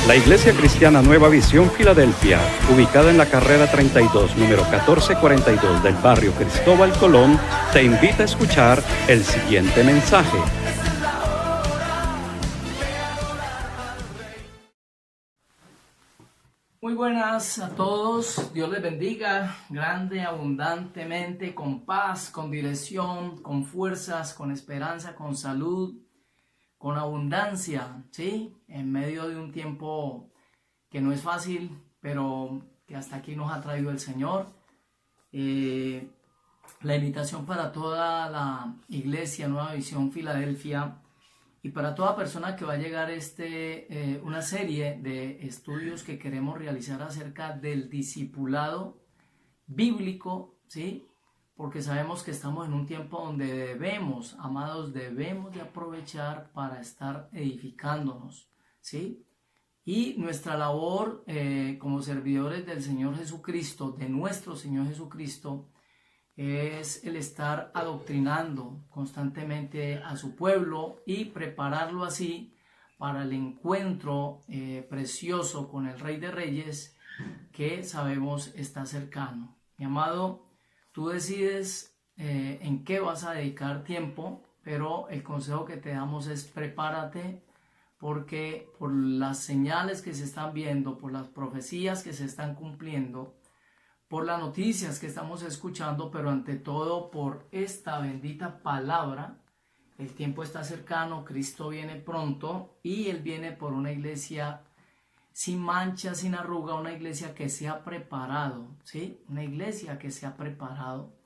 La Iglesia Cristiana Nueva Visión Filadelfia, ubicada en la carrera 32, número 1442 del barrio Cristóbal Colón, te invita a escuchar el siguiente mensaje. Muy buenas a todos, Dios les bendiga grande, abundantemente, con paz, con dirección, con fuerzas, con esperanza, con salud, con abundancia, ¿sí? En medio de un tiempo que no es fácil, pero que hasta aquí nos ha traído el Señor. La invitación para toda la Iglesia Nueva Visión Filadelfia y para toda persona que va a llegar una serie de estudios que queremos realizar acerca del discipulado bíblico, ¿sí? Porque sabemos que estamos en un tiempo donde debemos, amados, debemos de aprovechar para estar edificándonos, ¿sí? Y nuestra labor como servidores del Señor Jesucristo, de nuestro Señor Jesucristo, es el estar adoctrinando constantemente a su pueblo y prepararlo así para el encuentro precioso con el Rey de Reyes que sabemos está cercano. Mi amado, tú decides en qué vas a dedicar tiempo, pero el consejo que te damos es prepárate, porque por las señales que se están viendo, por las profecías que se están cumpliendo, por las noticias que estamos escuchando, pero ante todo por esta bendita palabra, el tiempo está cercano, Cristo viene pronto y Él viene por una iglesia sin mancha, sin arruga, una iglesia que se ha preparado, ¿sí? Una iglesia que se ha preparado.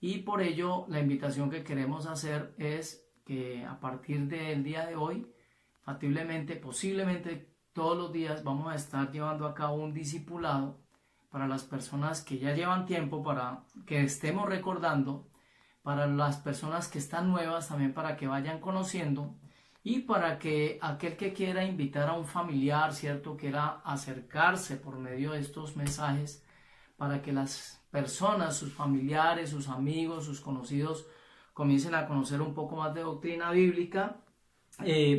Y por ello la invitación que queremos hacer es que a partir del día de hoy, factiblemente, posiblemente todos los días vamos a estar llevando a cabo un discipulado para las personas que ya llevan tiempo, para que estemos recordando, para las personas que están nuevas también, para que vayan conociendo, y para que aquel que quiera invitar a un familiar, ¿cierto?, quiera acercarse por medio de estos mensajes, para que las personas, sus familiares, sus amigos, sus conocidos, comiencen a conocer un poco más de doctrina bíblica,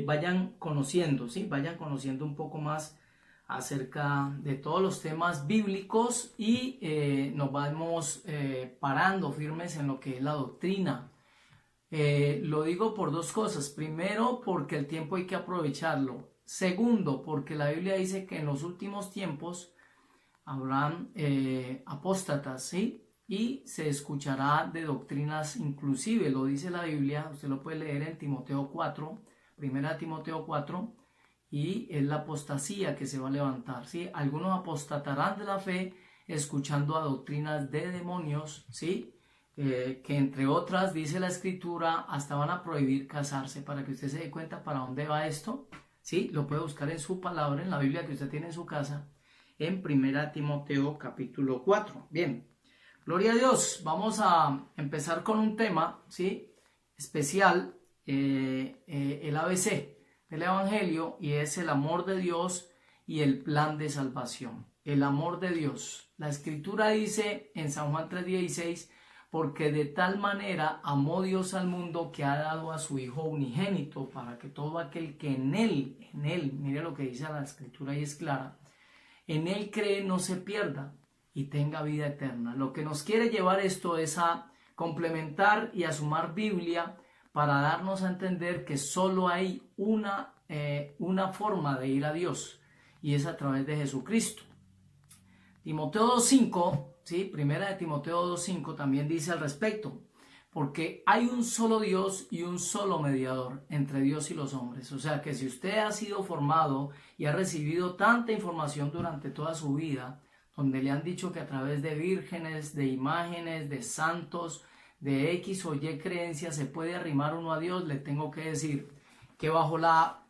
vayan conociendo, ¿sí? Vayan conociendo un poco más acerca de todos los temas bíblicos y nos vamos parando firmes en lo que es la doctrina. Lo digo por dos cosas. Primero, porque el tiempo hay que aprovecharlo. Segundo, porque la Biblia dice que en los últimos tiempos habrán apóstatas, ¿sí? Y se escuchará de doctrinas, inclusive lo dice la Biblia, usted lo puede leer en Timoteo 4, 1 Timoteo 4, y es la apostasía que se va a levantar, ¿sí? Algunos apostatarán de la fe escuchando a doctrinas de demonios, ¿sí? Que entre otras, dice la Escritura, hasta van a prohibir casarse. Para que usted se dé cuenta para dónde va esto, ¿sí? Lo puede buscar en su palabra, en la Biblia que usted tiene en su casa, en 1 Timoteo capítulo 4. Bien, gloria a Dios. Vamos a empezar con un tema, ¿sí?, especial, el ABC del Evangelio, y es el amor de Dios y el plan de salvación. El amor de Dios. La Escritura dice en San Juan 3:16, porque de tal manera amó Dios al mundo que ha dado a su Hijo unigénito, para que todo aquel que en él, mire lo que dice la Escritura y es clara, en él cree no se pierda y tenga vida eterna. Lo que nos quiere llevar esto es a complementar y a sumar Biblia para darnos a entender que solo hay una forma de ir a Dios, y es a través de Jesucristo. Timoteo 2:5, ¿sí? Primera de Timoteo 2:5 también dice al respecto, porque hay un solo Dios y un solo mediador entre Dios y los hombres. O sea que si usted ha sido formado y ha recibido tanta información durante toda su vida, donde le han dicho que a través de vírgenes, de imágenes, de santos, de X o Y creencias se puede arrimar uno a Dios, le tengo que decir que bajo la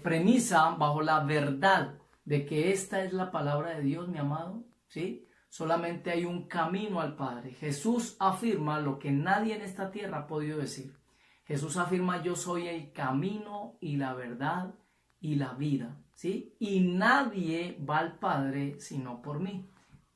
premisa, bajo la verdad de que esta es la palabra de Dios, mi amado, ¿sí?, solamente hay un camino al Padre. Jesús afirma lo que nadie en esta tierra ha podido decir. Jesús afirma: yo soy el camino y la verdad y la vida, ¿sí? Y nadie va al Padre sino por mí.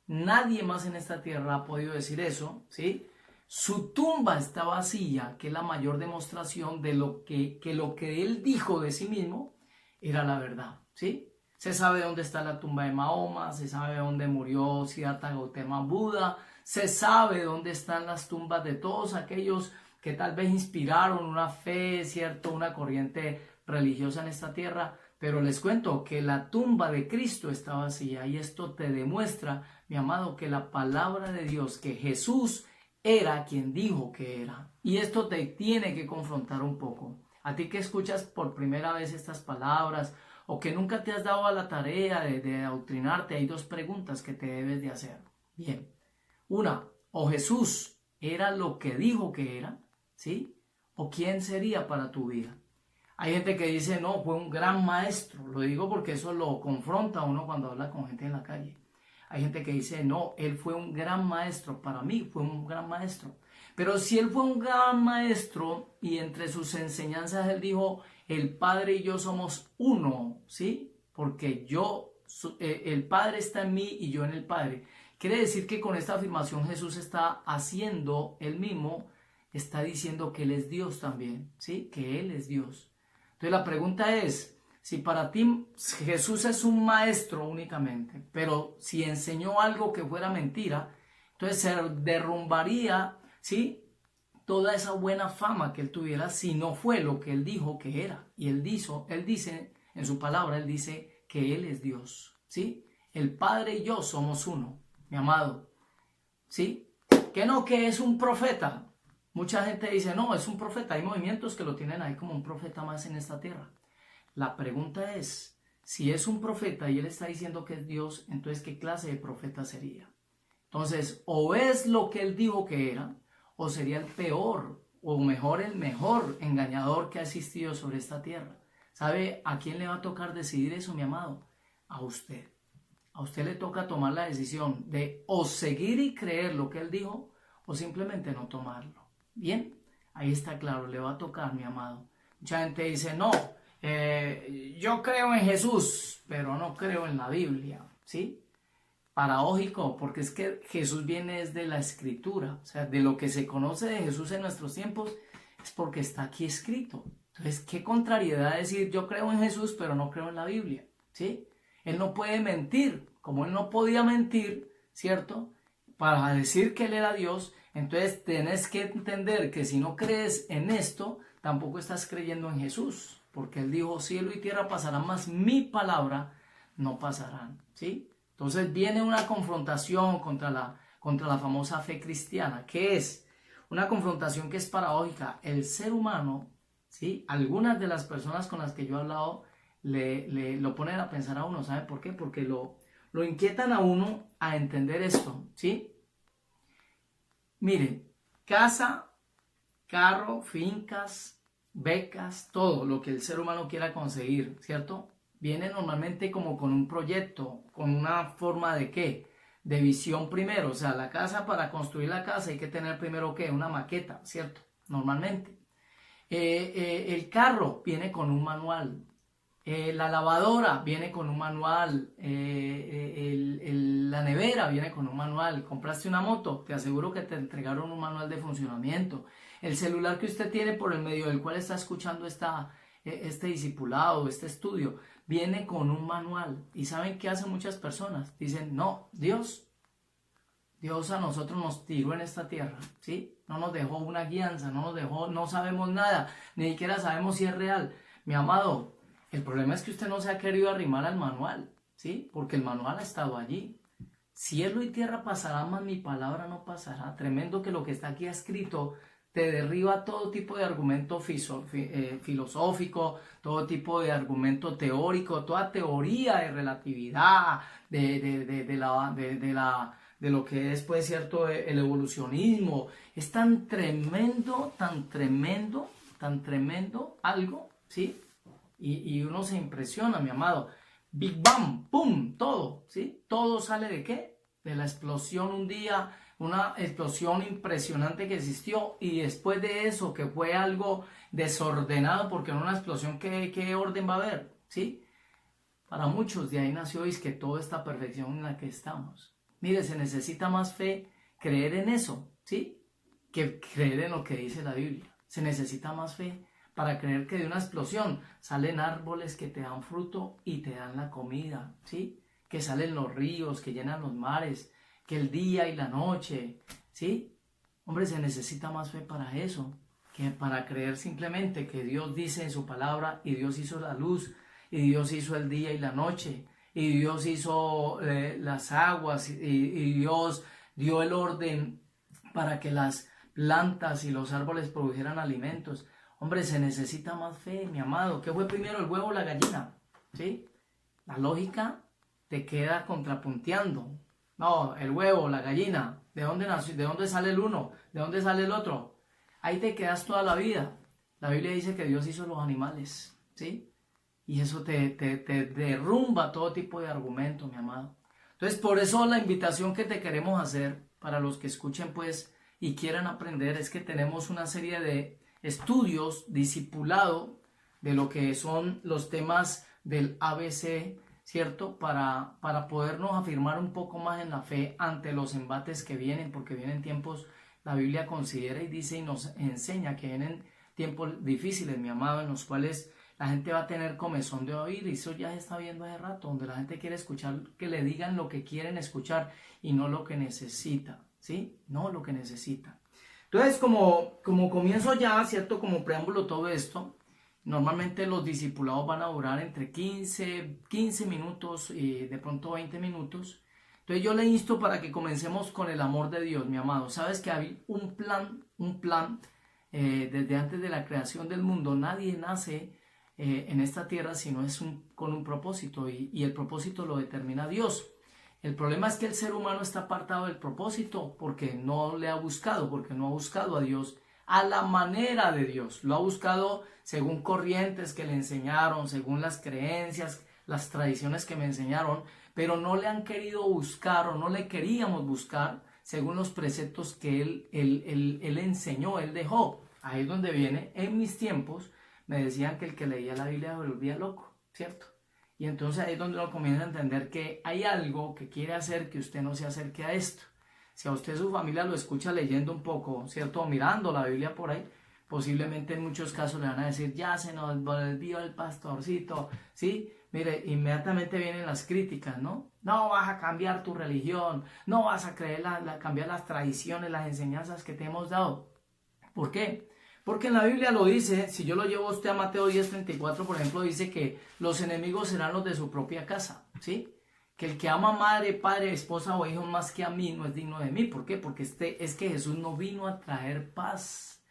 Nadie más en esta tierra ha podido decir eso, ¿sí? Su tumba está vacía, que es la mayor demostración de lo que él dijo de sí mismo era la verdad, ¿sí? Se sabe dónde está la tumba de Mahoma, se sabe dónde murió Siddhartha Gautama Buda, se sabe dónde están las tumbas de todos aquellos que tal vez inspiraron una fe, ¿cierto? Una corriente religiosa en esta tierra. Pero les cuento que la tumba de Cristo está vacía y esto te demuestra, mi amado, que la palabra de Dios, que Jesús era quien dijo que era. Y esto te tiene que confrontar un poco. A ti que escuchas por primera vez estas palabras o que nunca te has dado a la tarea de adoctrinarte, hay dos preguntas que te debes de hacer. Bien, una, o Jesús era lo que dijo que era, ¿sí? O quién sería para tu vida. Hay gente que dice, no, fue un gran maestro. Lo digo porque eso lo confronta a uno cuando habla con gente en la calle. Hay gente que dice, no, él fue un gran maestro. Para mí fue un gran maestro. Pero si él fue un gran maestro y entre sus enseñanzas él dijo, el Padre y yo somos uno, ¿sí? Porque el Padre está en mí y yo en el Padre. Quiere decir que con esta afirmación Jesús está haciendo él mismo, está diciendo que él es Dios también, ¿sí? Que él es Dios. Entonces la pregunta es, si para ti Jesús es un maestro únicamente, pero si enseñó algo que fuera mentira, entonces se derrumbaría, ¿sí? Toda esa buena fama que él tuviera si no fue lo que él dijo que era. Y él dice, en su palabra, él dice que él es Dios, ¿sí? El Padre y yo somos uno, mi amado, ¿sí? Que es un profeta. Mucha gente dice, no, es un profeta. Hay movimientos que lo tienen ahí como un profeta más en esta tierra. La pregunta es, si es un profeta y él está diciendo que es Dios, entonces, ¿qué clase de profeta sería? Entonces, o es lo que él dijo que era, o sería el peor, o mejor, el mejor engañador que ha existido sobre esta tierra. ¿Sabe a quién le va a tocar decidir eso, mi amado? A usted. A usted le toca tomar la decisión de o seguir y creer lo que él dijo, o simplemente no tomarlo. Bien, ahí está claro, le va a tocar, mi amado. Mucha gente dice, no, yo creo en Jesús, pero no creo en la Biblia, ¿sí? Paradójico, porque es que Jesús viene desde la Escritura, o sea, de lo que se conoce de Jesús en nuestros tiempos, es porque está aquí escrito. Entonces, qué contrariedad decir, yo creo en Jesús, pero no creo en la Biblia, ¿sí? Él no puede mentir, como él no podía mentir, ¿cierto? Para decir que él era Dios. Entonces tenés que entender que si no crees en esto, tampoco estás creyendo en Jesús, porque él dijo, cielo y tierra pasarán, mas mi palabra no pasarán, ¿sí? Entonces viene una confrontación contra la famosa fe cristiana, que es una confrontación que es paradójica. El ser humano, ¿sí? Algunas de las personas con las que yo he hablado lo ponen a pensar a uno, ¿sabe por qué? Porque lo inquietan a uno a entender esto, ¿sí? Miren, casa, carro, fincas, becas, todo lo que el ser humano quiera conseguir, ¿cierto? Viene normalmente como con un proyecto, con una forma de ¿qué? De visión primero. O sea, la casa, para construir la casa hay que tener primero ¿qué? Una maqueta, ¿cierto? Normalmente. El carro viene con un manual. La lavadora viene con un manual, la nevera viene con un manual. Compraste una moto, te aseguro que te entregaron un manual de funcionamiento. El celular que usted tiene por el medio del cual está escuchando este discipulado, este estudio, viene con un manual. ¿Y saben qué hacen muchas personas? Dicen, no, Dios a nosotros nos tiró en esta tierra, ¿sí? No nos dejó una guianza, no sabemos nada, ni siquiera sabemos si es real. Mi amado, el problema es que usted no se ha querido arrimar al manual, ¿sí? Porque el manual ha estado allí. Cielo y tierra pasarán, mas mi palabra no pasará. Tremendo que lo que está aquí escrito te derriba todo tipo de argumento filosófico, todo tipo de argumento teórico, toda teoría de relatividad, de lo que es, pues, cierto, el evolucionismo. Es tan tremendo algo, ¿sí? Y uno se impresiona, mi amado. Big Bang, ¡pum! Todo, ¿sí? Todo sale ¿de qué? De la explosión un día, una explosión impresionante que existió, y después de eso, que fue algo desordenado, porque en una explosión, ¿qué orden va a haber? ¿Sí? Para muchos de ahí nació es que toda esta perfección en la que estamos. Mire, se necesita más fe, creer en eso, ¿sí? Que creer en lo que dice la Biblia. Se necesita más fe para creer que de una explosión salen árboles que te dan fruto y te dan la comida, ¿sí? Que salen los ríos, que llenan los mares, que el día y la noche, ¿sí? Hombre, se necesita más fe para eso, que para creer simplemente que Dios dice en su palabra y Dios hizo la luz, y Dios hizo el día y la noche, y Dios hizo las aguas, y Dios dio el orden para que las plantas y los árboles produjeran alimentos. Hombre, se necesita más fe, mi amado. ¿Qué fue primero, el huevo o la gallina? ¿Sí? La lógica te queda contrapunteando. No, el huevo, la gallina, ¿de dónde nació? ¿De dónde sale el uno? ¿De dónde sale el otro? Ahí te quedas toda la vida. La Biblia dice que Dios hizo los animales, ¿sí? Y eso te derrumba todo tipo de argumento, mi amado. Entonces, por eso la invitación que te queremos hacer, para los que escuchen, pues, y quieran aprender, es que tenemos una serie de estudios, discipulado, de lo que son los temas del ABC, ¿cierto? Para podernos afirmar un poco más en la fe ante los embates que vienen, porque vienen tiempos, la Biblia considera y dice y nos enseña que vienen tiempos difíciles, mi amado, en los cuales la gente va a tener comezón de oír, y eso ya se está viendo hace rato, donde la gente quiere escuchar, que le digan lo que quieren escuchar y no lo que necesita, ¿sí? No lo que necesita. Entonces, como comienzo ya, ¿cierto? Como preámbulo todo esto, normalmente los discipulados van a durar entre 15 minutos y de pronto 20 minutos. Entonces yo le insto para que comencemos con el amor de Dios, mi amado. Sabes que hay un plan desde antes de la creación del mundo. Nadie nace en esta tierra sino con un propósito, y el propósito lo determina Dios. El problema es que el ser humano está apartado del propósito porque no le ha buscado, porque no ha buscado a Dios a la manera de Dios. Lo ha buscado según corrientes que le enseñaron, según las creencias, las tradiciones que me enseñaron, pero no le han querido buscar, o no le queríamos buscar según los preceptos que él enseñó, él dejó. Ahí es donde viene. En mis tiempos me decían que el que leía la Biblia se volvía loco, ¿cierto? Y entonces ahí es donde uno comienza a entender que hay algo que quiere hacer que usted no se acerque a esto. Si a usted su familia lo escucha leyendo un poco, ¿cierto? O mirando la Biblia por ahí, posiblemente en muchos casos le van a decir, ya se nos volvió el pastorcito, ¿sí? Mire, inmediatamente vienen las críticas, ¿no? No vas a cambiar tu religión, no vas a cambiar las tradiciones, las enseñanzas que te hemos dado. ¿Por qué? Porque en la Biblia lo dice, si yo lo llevo a usted a Mateo 10:34, por ejemplo, dice que los enemigos serán los de su propia casa, ¿sí? Que el que ama madre, padre, esposa o hijo más que a mí no es digno de mí. ¿Por qué? Porque es que Jesús no vino a traer paz.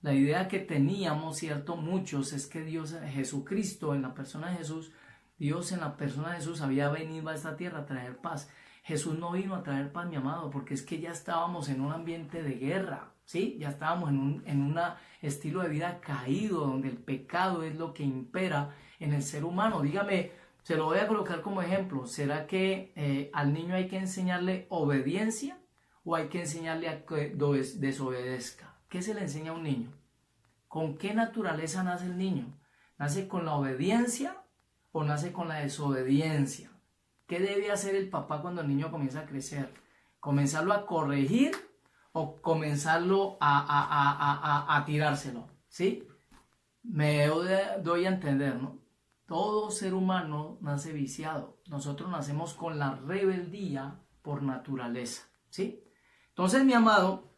La idea que teníamos, ¿cierto? Muchos, es que Jesucristo, en la persona de Jesús, Dios en la persona de Jesús había venido a esta tierra a traer paz. Jesús no vino a traer paz, mi amado, porque es que ya estábamos en un ambiente de guerra, ¿sí? Ya estábamos en un estilo de vida caído, donde el pecado es lo que impera en el ser humano. Dígame, se lo voy a colocar como ejemplo. ¿Será que al niño hay que enseñarle obediencia o hay que enseñarle a que desobedezca? ¿Qué se le enseña a un niño? ¿Con qué naturaleza nace el niño? ¿Nace con la obediencia o nace con la desobediencia? ¿Qué debe hacer el papá cuando el niño comienza a crecer? ¿Comenzarlo a corregir o comenzarlo a tirárselo? ¿Sí? Me doy a entender, ¿no? Todo ser humano nace viciado. Nosotros nacemos con la rebeldía por naturaleza, ¿sí? Entonces, mi amado,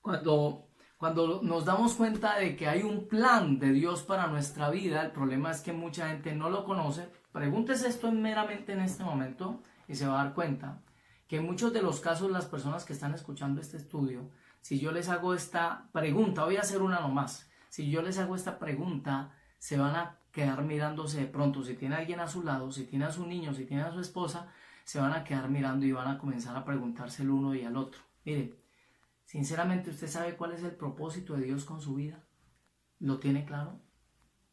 cuando nos damos cuenta de que hay un plan de Dios para nuestra vida, el problema es que mucha gente no lo conoce. Pregúntese esto meramente en este momento y se va a dar cuenta que en muchos de los casos las personas que están escuchando este estudio, si yo les hago esta pregunta, voy a hacer una nomás, si yo les hago esta pregunta, se van a quedar mirándose de pronto. Si tiene a alguien a su lado, si tiene a su niño, si tiene a su esposa, se van a quedar mirando y van a comenzar a preguntarse el uno y al otro. Mire, sinceramente, ¿usted sabe cuál es el propósito de Dios con su vida? ¿Lo tiene claro?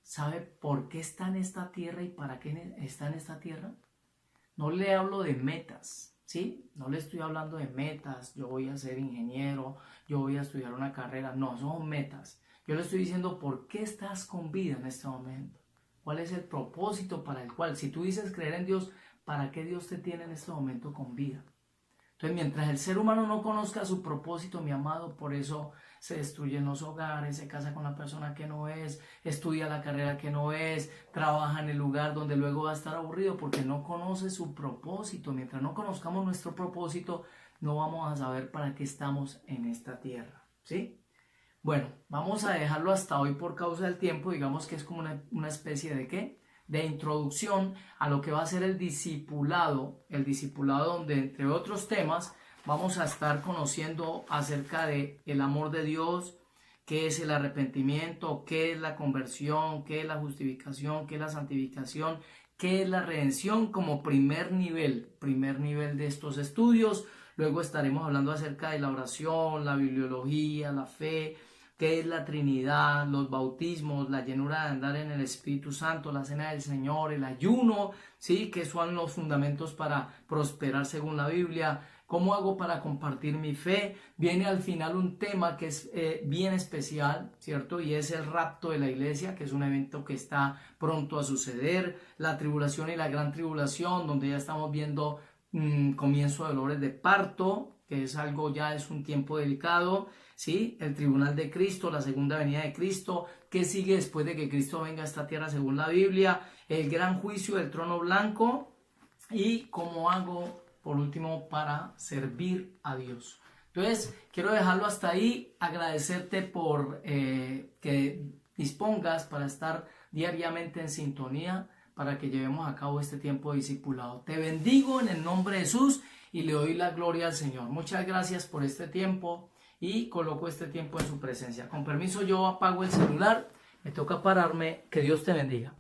¿Sabe por qué está en esta tierra y para qué está en esta tierra? No le hablo de metas, ¿sí? No le estoy hablando de metas, yo voy a ser ingeniero, yo voy a estudiar una carrera. No, son metas. Yo le estoy diciendo por qué estás con vida en este momento. ¿Cuál es el propósito para el cual, si tú dices creer en Dios, para qué Dios te tiene en este momento con vida? Entonces, mientras el ser humano no conozca su propósito, mi amado, por eso se destruyen los hogares, se casa con la persona que no es, estudia la carrera que no es, trabaja en el lugar donde luego va a estar aburrido porque no conoce su propósito. Mientras no conozcamos nuestro propósito, no vamos a saber para qué estamos en esta tierra, ¿sí? Bueno, vamos a dejarlo hasta hoy por causa del tiempo. Digamos que es como una especie de ¿qué? De introducción a lo que va a ser el discipulado donde entre otros temas vamos a estar conociendo acerca de el amor de Dios, qué es el arrepentimiento, qué es la conversión, qué es la justificación, qué es la santificación, qué es la redención como primer nivel de estos estudios. Luego estaremos hablando acerca de la oración, la bibliología, la fe, qué es la Trinidad, los bautismos, la llenura de andar en el Espíritu Santo, la cena del Señor, el ayuno, ¿sí? Que son los fundamentos para prosperar según la Biblia. ¿Cómo hago para compartir mi fe? Viene al final un tema que es bien especial, ¿cierto? Y es el rapto de la iglesia, que es un evento que está pronto a suceder. La tribulación y la gran tribulación, donde ya estamos viendo comienzo de dolores de parto, que es algo, ya es un tiempo delicado, ¿sí? El tribunal de Cristo, la segunda venida de Cristo, ¿qué sigue después de que Cristo venga a esta tierra según la Biblia? El gran juicio del trono blanco y cómo hago, por último, para servir a Dios. Entonces, quiero dejarlo hasta ahí, agradecerte por que dispongas para estar diariamente en sintonía, para que llevemos a cabo este tiempo de discipulado. Te bendigo en el nombre de Jesús y le doy la gloria al Señor. Muchas gracias por este tiempo y coloco este tiempo en su presencia. Con permiso, yo apago el celular, me toca pararme. Que Dios te bendiga.